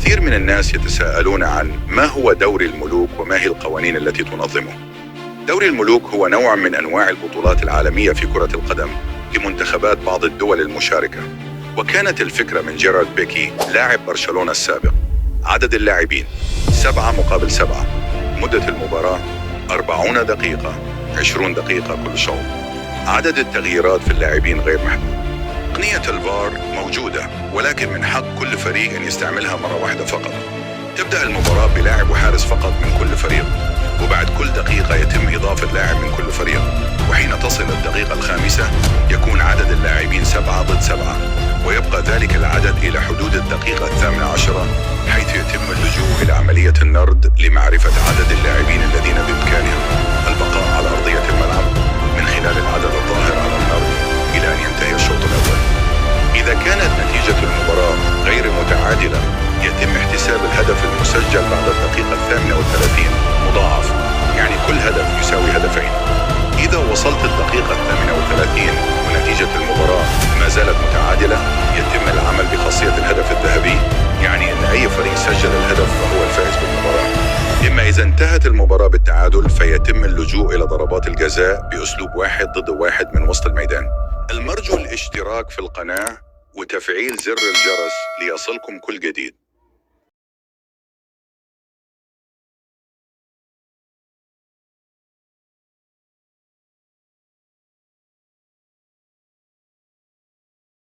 كثير من الناس يتساءلون عن ما هو دوري الملوك وما هي القوانين التي تنظمه. دوري الملوك هو نوع من أنواع البطولات العالمية في كرة القدم لمنتخبات بعض الدول المشاركة، وكانت الفكرة من جيرارد بيكي لاعب برشلونة السابق. عدد اللاعبين 7-7. مدة المباراة 40 دقيقة، 20 دقيقة كل شوط. عدد التغييرات في اللاعبين غير محدود. تقنية الفار موجودة، ولكن من حق كل فريق أن يستعملها مرة واحدة فقط. تبدأ المباراة بلاعب وحارس فقط من كل فريق، وبعد كل دقيقة يتم إضافة لاعب من كل فريق، وحين تصل الدقيقة 5 يكون عدد اللاعبين 7 ضد 7، ويبقى ذلك العدد إلى حدود الدقيقة 18، حيث يتم اللجوء إلى عملية النرد لمعرفة عدد اللاعبين الذين بإمكانهم البقاء على أرضية الملعب من خلال العدد الظاهر على النرد إلى أن ينتهي الشوط الأول. إذا كانت نتيجة المباراة غير متعادلة يتم احتساب الهدف المسجل بعد الدقيقة 38 مضاعف، يعني كل هدف يساوي هدفين. إذا وصلت الدقيقة 38 ونتيجة المباراة ما زالت متعادلة يتم العمل بخاصية الهدف الذهبي، يعني أن أي فريق سجل الهدف فهو الفائز بالمباراة. إما إذا انتهت المباراة بالتعادل فيتم اللجوء إلى ضربات الجزاء بأسلوب 1 ضد 1 من وسط الميدان. المرجو الاشتراك في القناة وتفعيل زر الجرس ليصلكم كل جديد.